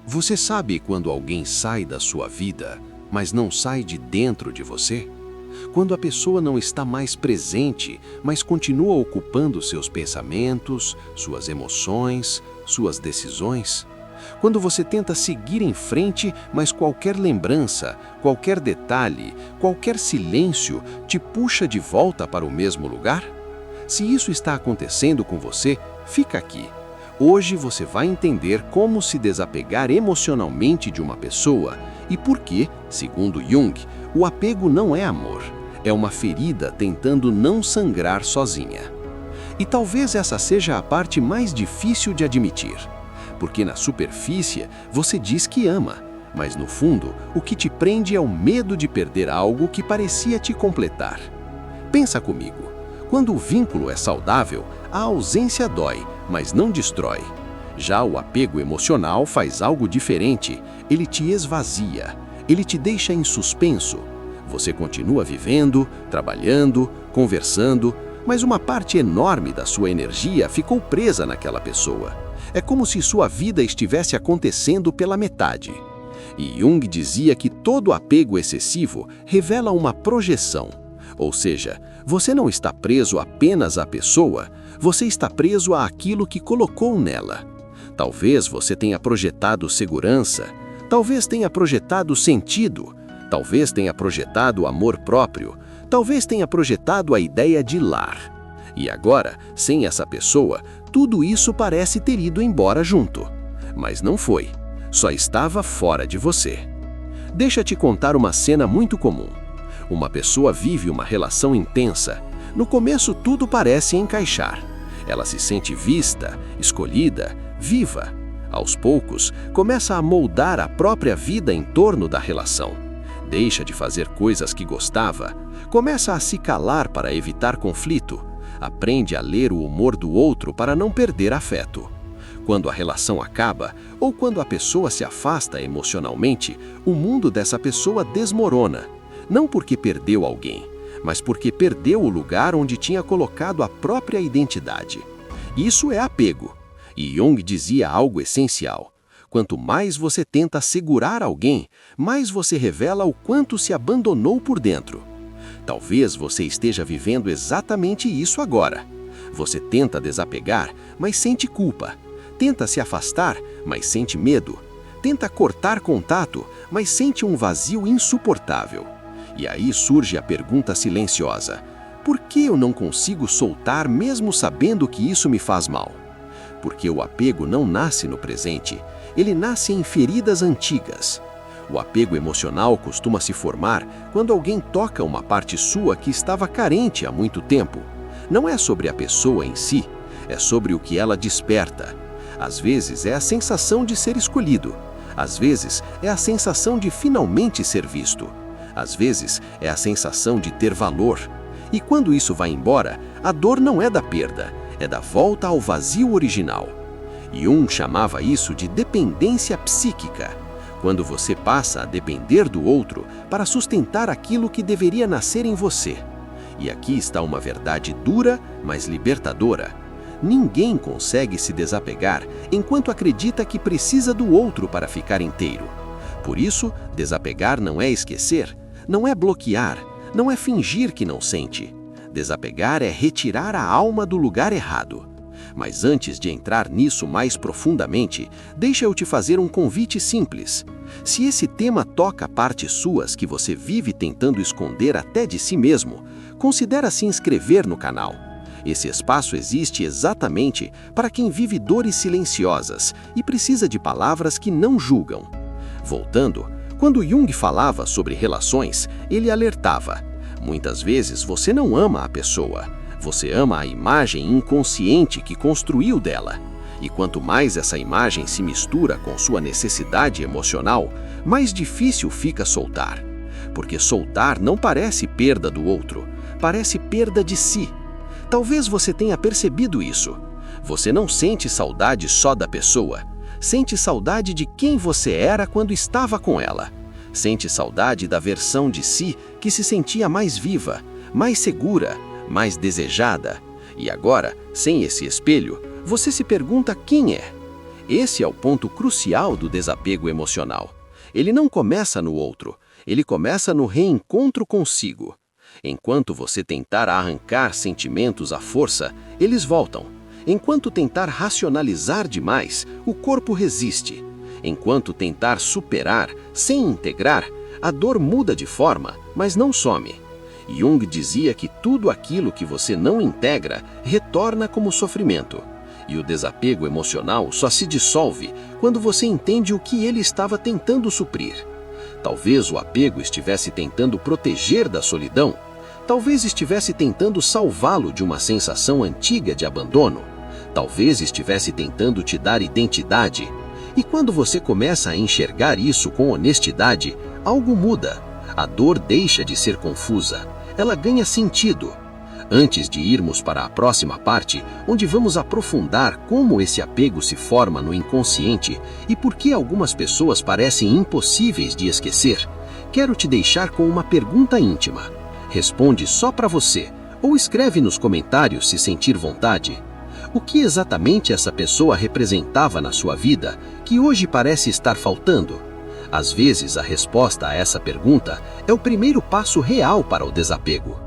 Você sabe quando alguém sai da sua vida, mas não sai de dentro de você? Quando a pessoa não está mais presente, mas continua ocupando seus pensamentos, suas emoções, suas decisões? Quando você tenta seguir em frente, mas qualquer lembrança, qualquer detalhe, qualquer silêncio te puxa de volta para o mesmo lugar? Se isso está acontecendo com você, fica aqui. Hoje você vai entender como se desapegar emocionalmente de uma pessoa e por que, segundo Jung, o apego não é amor, é uma ferida tentando não sangrar sozinha. E talvez essa seja a parte mais difícil de admitir, porque na superfície você diz que ama, mas no fundo o que te prende é o medo de perder algo que parecia te completar. Pensa comigo. Quando o vínculo é saudável, a ausência dói, mas não destrói. Já o apego emocional faz algo diferente. Ele te esvazia, ele te deixa em suspenso. Você continua vivendo, trabalhando, conversando, mas uma parte enorme da sua energia ficou presa naquela pessoa. É como se sua vida estivesse acontecendo pela metade. E Jung dizia que todo apego excessivo revela uma projeção. Ou seja, você não está preso apenas à pessoa, você está preso àquilo que colocou nela. Talvez você tenha projetado segurança, talvez tenha projetado sentido, talvez tenha projetado amor próprio, talvez tenha projetado a ideia de lar. E agora, sem essa pessoa, tudo isso parece ter ido embora junto. Mas não foi, só estava fora de você. Deixa-te contar uma cena muito comum. Uma pessoa vive uma relação intensa. No começo tudo parece encaixar. Ela se sente vista, escolhida, viva. Aos poucos, começa a moldar a própria vida em torno da relação. Deixa de fazer coisas que gostava, começa a se calar para evitar conflito, aprende a ler o humor do outro para não perder afeto. Quando a relação acaba, ou quando a pessoa se afasta emocionalmente, o mundo dessa pessoa desmorona. Não porque perdeu alguém, mas porque perdeu o lugar onde tinha colocado a própria identidade. Isso é apego. E Jung dizia algo essencial. Quanto mais você tenta segurar alguém, mais você revela o quanto se abandonou por dentro. Talvez você esteja vivendo exatamente isso agora. Você tenta desapegar, mas sente culpa. Tenta se afastar, mas sente medo. Tenta cortar contato, mas sente um vazio insuportável. E aí surge a pergunta silenciosa: por que eu não consigo soltar mesmo sabendo que isso me faz mal? Porque o apego não nasce no presente, ele nasce em feridas antigas. O apego emocional costuma se formar quando alguém toca uma parte sua que estava carente há muito tempo. Não é sobre a pessoa em si, é sobre o que ela desperta. Às vezes é a sensação de ser escolhido, às vezes é a sensação de finalmente ser visto. Às vezes, é a sensação de ter valor. E quando isso vai embora, a dor não é da perda, é da volta ao vazio original. Jung chamava isso de dependência psíquica, quando você passa a depender do outro para sustentar aquilo que deveria nascer em você. E aqui está uma verdade dura, mas libertadora. Ninguém consegue se desapegar enquanto acredita que precisa do outro para ficar inteiro. Por isso, desapegar não é esquecer, não é bloquear, não é fingir que não sente. Desapegar é retirar a alma do lugar errado. Mas antes de entrar nisso mais profundamente, deixa eu te fazer um convite simples. Se esse tema toca partes suas que você vive tentando esconder até de si mesmo, considera se inscrever no canal. Esse espaço existe exatamente para quem vive dores silenciosas e precisa de palavras que não julgam. Voltando, quando Jung falava sobre relações, ele alertava: muitas vezes você não ama a pessoa, você ama a imagem inconsciente que construiu dela. E quanto mais essa imagem se mistura com sua necessidade emocional, mais difícil fica soltar. Porque soltar não parece perda do outro, parece perda de si. Talvez você tenha percebido isso. Você não sente saudade só da pessoa. Sente saudade de quem você era quando estava com ela. Sente saudade da versão de si que se sentia mais viva, mais segura, mais desejada. E agora, sem esse espelho, você se pergunta quem é. Esse é o ponto crucial do desapego emocional. Ele não começa no outro, ele começa no reencontro consigo. Enquanto você tentar arrancar sentimentos à força, eles voltam. Enquanto tentar racionalizar demais, o corpo resiste. Enquanto tentar superar, sem integrar, a dor muda de forma, mas não some. Jung dizia que tudo aquilo que você não integra retorna como sofrimento. E o desapego emocional só se dissolve quando você entende o que ele estava tentando suprir. Talvez o apego estivesse tentando proteger da solidão. Talvez estivesse tentando salvá-lo de uma sensação antiga de abandono. Talvez estivesse tentando te dar identidade. E quando você começa a enxergar isso com honestidade, algo muda. A dor deixa de ser confusa. Ela ganha sentido. Antes de irmos para a próxima parte, onde vamos aprofundar como esse apego se forma no inconsciente e por que algumas pessoas parecem impossíveis de esquecer, quero te deixar com uma pergunta íntima. Responde só para você, ou escreve nos comentários se sentir vontade. O que exatamente essa pessoa representava na sua vida que hoje parece estar faltando? Às vezes, a resposta a essa pergunta é o primeiro passo real para o desapego.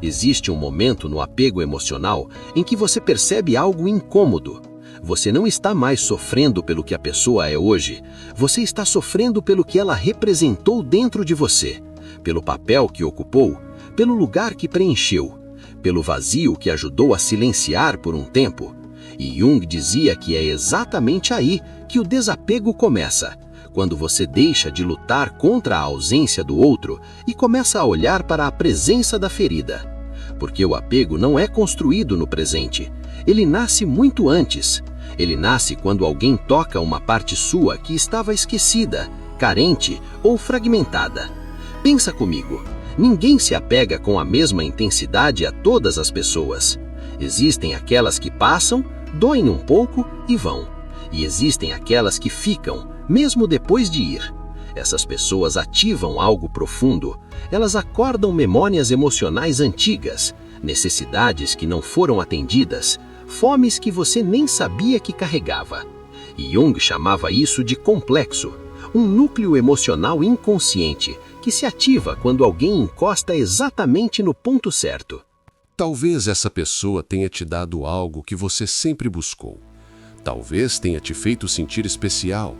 Existe um momento no apego emocional em que você percebe algo incômodo. Você não está mais sofrendo pelo que a pessoa é hoje, você está sofrendo pelo que ela representou dentro de você, pelo papel que ocupou, pelo lugar que preencheu, pelo vazio que ajudou a silenciar por um tempo. E Jung dizia que é exatamente aí que o desapego começa, quando você deixa de lutar contra a ausência do outro e começa a olhar para a presença da ferida. Porque o apego não é construído no presente, ele nasce muito antes. Ele nasce quando alguém toca uma parte sua que estava esquecida, carente ou fragmentada. Pensa comigo, ninguém se apega com a mesma intensidade a todas as pessoas. Existem aquelas que passam, doem um pouco e vão. E existem aquelas que ficam, mesmo depois de ir. Essas pessoas ativam algo profundo, elas acordam memórias emocionais antigas, necessidades que não foram atendidas, fomes que você nem sabia que carregava. E Jung chamava isso de complexo, um núcleo emocional inconsciente que se ativa quando alguém encosta exatamente no ponto certo. Talvez essa pessoa tenha te dado algo que você sempre buscou. Talvez tenha te feito sentir especial.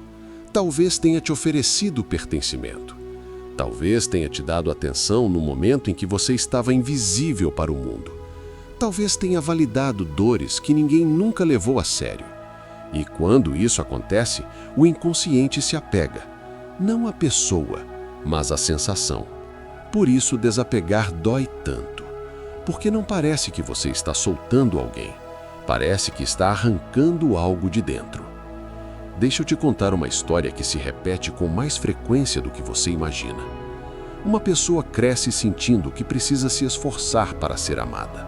Talvez tenha te oferecido pertencimento. Talvez tenha te dado atenção no momento em que você estava invisível para o mundo. Talvez tenha validado dores que ninguém nunca levou a sério. E quando isso acontece, o inconsciente se apega, não à pessoa, mas à sensação. Por isso desapegar dói tanto, porque não parece que você está soltando alguém, parece que está arrancando algo de dentro. Deixa eu te contar uma história que se repete com mais frequência do que você imagina. Uma pessoa cresce sentindo que precisa se esforçar para ser amada.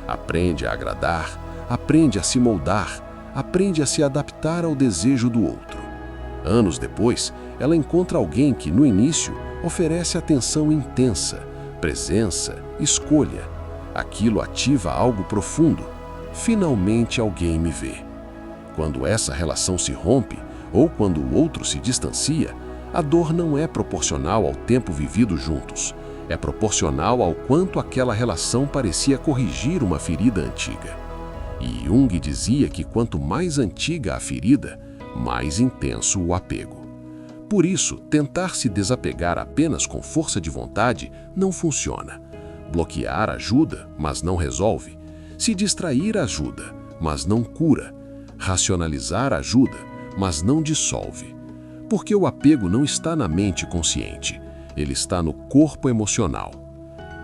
Aprende a agradar, aprende a se moldar, aprende a se adaptar ao desejo do outro. Anos depois, ela encontra alguém que, no início, oferece atenção intensa, presença, escolha. Aquilo ativa algo profundo. Finalmente alguém me vê. Quando essa relação se rompe, ou quando o outro se distancia, a dor não é proporcional ao tempo vivido juntos. É proporcional ao quanto aquela relação parecia corrigir uma ferida antiga. E Jung dizia que quanto mais antiga a ferida, mais intenso o apego. Por isso, tentar se desapegar apenas com força de vontade não funciona. Bloquear ajuda, mas não resolve. Se distrair ajuda, mas não cura. Racionalizar ajuda, mas não dissolve. Porque o apego não está na mente consciente, ele está no corpo emocional.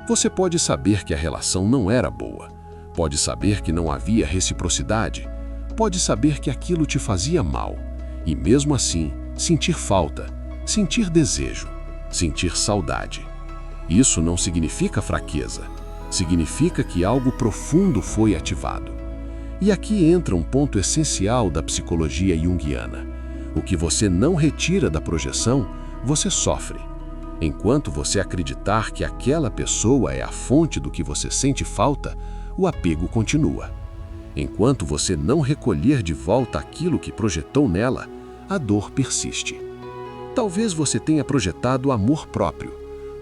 Você pode saber que a relação não era boa, pode saber que não havia reciprocidade, pode saber que aquilo te fazia mal, e mesmo assim, sentir falta, sentir desejo, sentir saudade. Isso não significa fraqueza, significa que algo profundo foi ativado. E aqui entra um ponto essencial da psicologia junguiana. O que você não retira da projeção, você sofre. Enquanto você acreditar que aquela pessoa é a fonte do que você sente falta, o apego continua. Enquanto você não recolher de volta aquilo que projetou nela, a dor persiste. Talvez você tenha projetado amor próprio,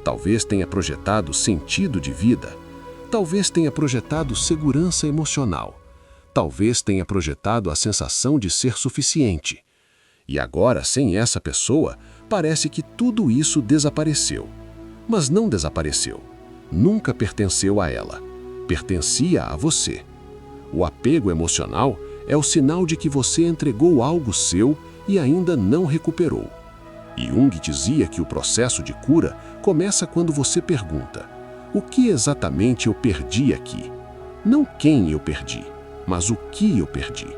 talvez tenha projetado sentido de vida, talvez tenha projetado segurança emocional, talvez tenha projetado a sensação de ser suficiente. E agora, sem essa pessoa, parece que tudo isso desapareceu. Mas não desapareceu. Nunca pertenceu a ela. Pertencia a você. O apego emocional é o sinal de que você entregou algo seu e ainda não recuperou. Jung dizia que o processo de cura começa quando você pergunta: o que exatamente eu perdi aqui? Não quem eu perdi, mas o que eu perdi.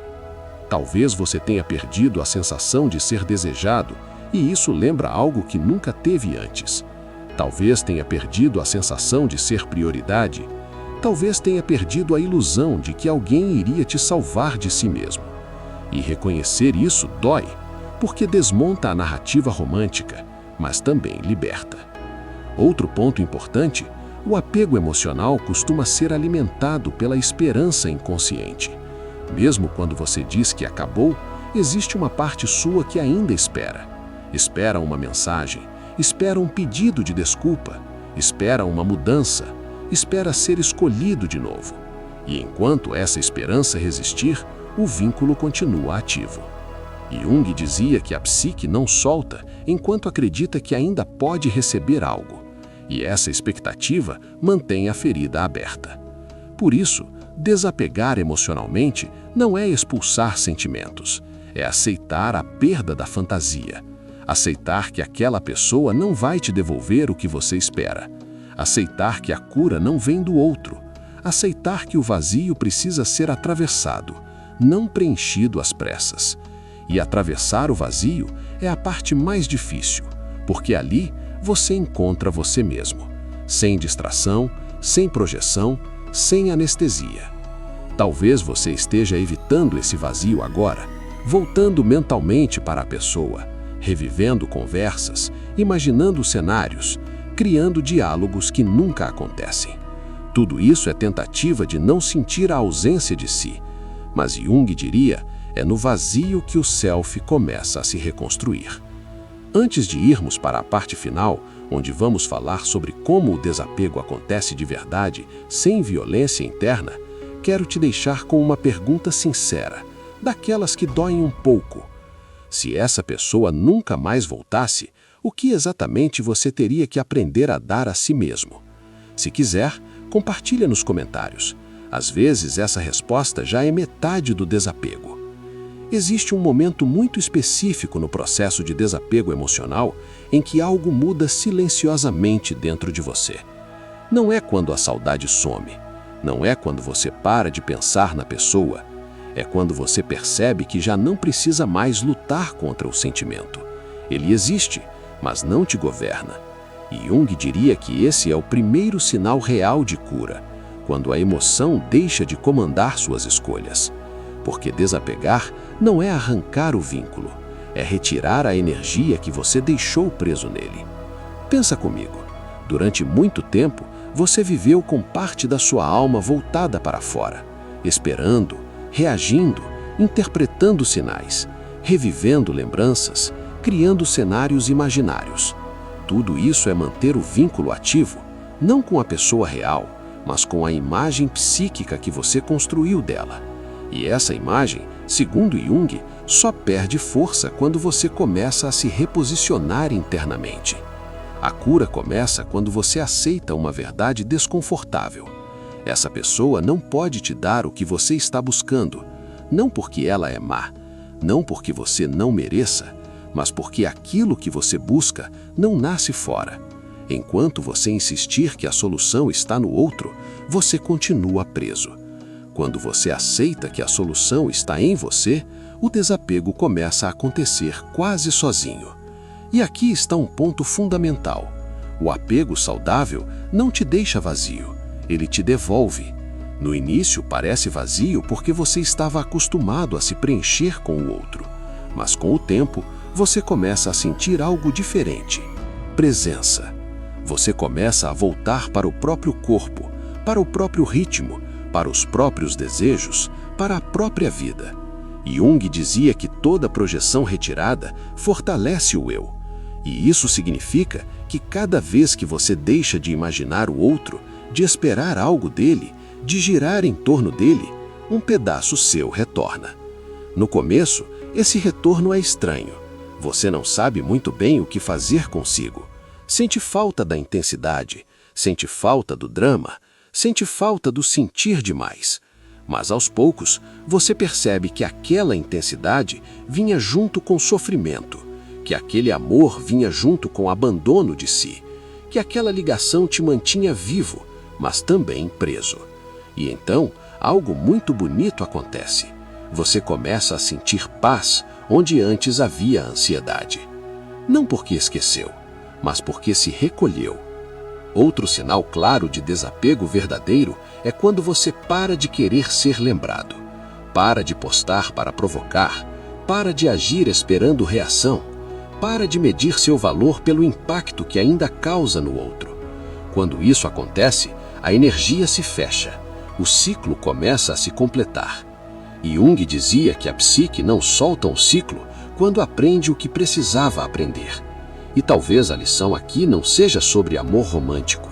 Talvez você tenha perdido a sensação de ser desejado, e isso lembra algo que nunca teve antes. Talvez tenha perdido a sensação de ser prioridade. Talvez tenha perdido a ilusão de que alguém iria te salvar de si mesmo. E reconhecer isso dói, porque desmonta a narrativa romântica, mas também liberta. Outro ponto importante: o apego emocional costuma ser alimentado pela esperança inconsciente. Mesmo quando você diz que acabou, existe uma parte sua que ainda espera. Espera uma mensagem, espera um pedido de desculpa, espera uma mudança, espera ser escolhido de novo. E enquanto essa esperança resistir, o vínculo continua ativo. Jung dizia que a psique não solta enquanto acredita que ainda pode receber algo. E essa expectativa mantém a ferida aberta. Por isso, desapegar emocionalmente não é expulsar sentimentos, é aceitar a perda da fantasia. Aceitar que aquela pessoa não vai te devolver o que você espera. Aceitar que a cura não vem do outro. Aceitar que o vazio precisa ser atravessado, não preenchido às pressas. E atravessar o vazio é a parte mais difícil, porque ali você encontra você mesmo, sem distração, sem projeção, sem anestesia. Talvez você esteja evitando esse vazio agora, voltando mentalmente para a pessoa, revivendo conversas, imaginando cenários, criando diálogos que nunca acontecem. Tudo isso é tentativa de não sentir a ausência de si, mas Jung diria, é no vazio que o self começa a se reconstruir. Antes de irmos para a parte final, onde vamos falar sobre como o desapego acontece de verdade, sem violência interna, quero te deixar com uma pergunta sincera, daquelas que doem um pouco. Se essa pessoa nunca mais voltasse, o que exatamente você teria que aprender a dar a si mesmo? Se quiser, compartilha nos comentários. Às vezes, essa resposta já é metade do desapego. Existe um momento muito específico no processo de desapego emocional em que algo muda silenciosamente dentro de você. Não é quando a saudade some, não é quando você para de pensar na pessoa, é quando você percebe que já não precisa mais lutar contra o sentimento. Ele existe, mas não te governa. E Jung diria que esse é o primeiro sinal real de cura, quando a emoção deixa de comandar suas escolhas. Porque desapegar não é arrancar o vínculo, é retirar a energia que você deixou preso nele. Pensa comigo, durante muito tempo você viveu com parte da sua alma voltada para fora, esperando, reagindo, interpretando sinais, revivendo lembranças, criando cenários imaginários. Tudo isso é manter o vínculo ativo, não com a pessoa real, mas com a imagem psíquica que você construiu dela. E essa imagem, segundo Jung, só perde força quando você começa a se reposicionar internamente. A cura começa quando você aceita uma verdade desconfortável. Essa pessoa não pode te dar o que você está buscando, não porque ela é má, não porque você não mereça, mas porque aquilo que você busca não nasce fora. Enquanto você insistir que a solução está no outro, você continua preso. Quando você aceita que a solução está em você, o desapego começa a acontecer quase sozinho. E aqui está um ponto fundamental. O apego saudável não te deixa vazio, ele te devolve. No início parece vazio porque você estava acostumado a se preencher com o outro. Mas com o tempo, você começa a sentir algo diferente. Presença. Você começa a voltar para o próprio corpo, para o próprio ritmo, para os próprios desejos, para a própria vida. Jung dizia que toda projeção retirada fortalece o eu. E isso significa que cada vez que você deixa de imaginar o outro, de esperar algo dele, de girar em torno dele, um pedaço seu retorna. No começo, esse retorno é estranho. Você não sabe muito bem o que fazer consigo. Sente falta da intensidade, sente falta do drama, sente falta do sentir demais. Mas aos poucos, você percebe que aquela intensidade vinha junto com sofrimento, que aquele amor vinha junto com o abandono de si, que aquela ligação te mantinha vivo, mas também preso. E então, algo muito bonito acontece. Você começa a sentir paz onde antes havia ansiedade. Não porque esqueceu, mas porque se recolheu. Outro sinal claro de desapego verdadeiro é quando você para de querer ser lembrado. Para de postar para provocar. Para de agir esperando reação. Para de medir seu valor pelo impacto que ainda causa no outro. Quando isso acontece, a energia se fecha. O ciclo começa a se completar. Jung dizia que a psique não solta um ciclo quando aprende o que precisava aprender. E talvez a lição aqui não seja sobre amor romântico.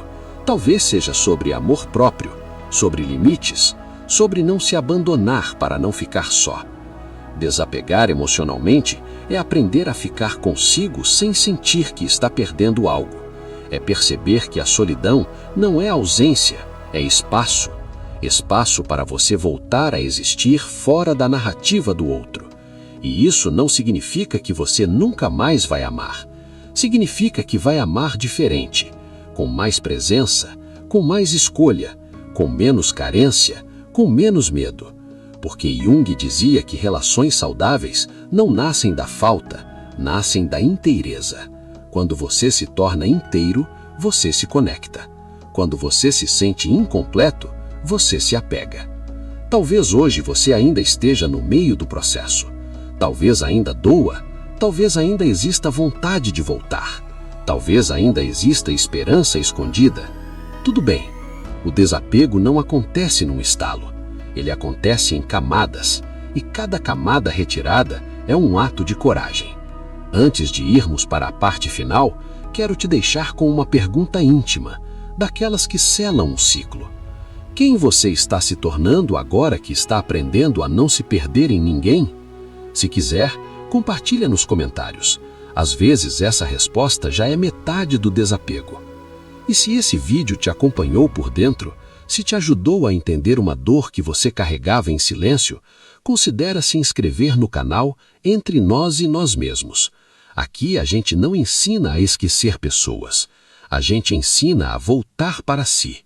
Talvez seja sobre amor próprio, sobre limites, sobre não se abandonar para não ficar só. Desapegar emocionalmente é aprender a ficar consigo sem sentir que está perdendo algo. É perceber que a solidão não é ausência, é espaço. Espaço para você voltar a existir fora da narrativa do outro. E isso não significa que você nunca mais vai amar. Significa que vai amar diferente, com mais presença, com mais escolha, com menos carência, com menos medo. Porque Jung dizia que relações saudáveis não nascem da falta, nascem da inteireza. Quando você se torna inteiro, você se conecta. Quando você se sente incompleto, você se apega. Talvez hoje você ainda esteja no meio do processo. Talvez ainda doa. Talvez ainda exista vontade de voltar. Talvez ainda exista esperança escondida. Tudo bem. O desapego não acontece num estalo. Ele acontece em camadas. E cada camada retirada é um ato de coragem. Antes de irmos para a parte final, quero te deixar com uma pergunta íntima, daquelas que selam um ciclo. Quem você está se tornando agora que está aprendendo a não se perder em ninguém? Se quiser, compartilha nos comentários. Às vezes essa resposta já é metade do desapego. E se esse vídeo te acompanhou por dentro, se te ajudou a entender uma dor que você carregava em silêncio, considera se inscrever no canal Entre Nós e Nós Mesmos. Aqui a gente não ensina a esquecer pessoas. A gente ensina a voltar para si.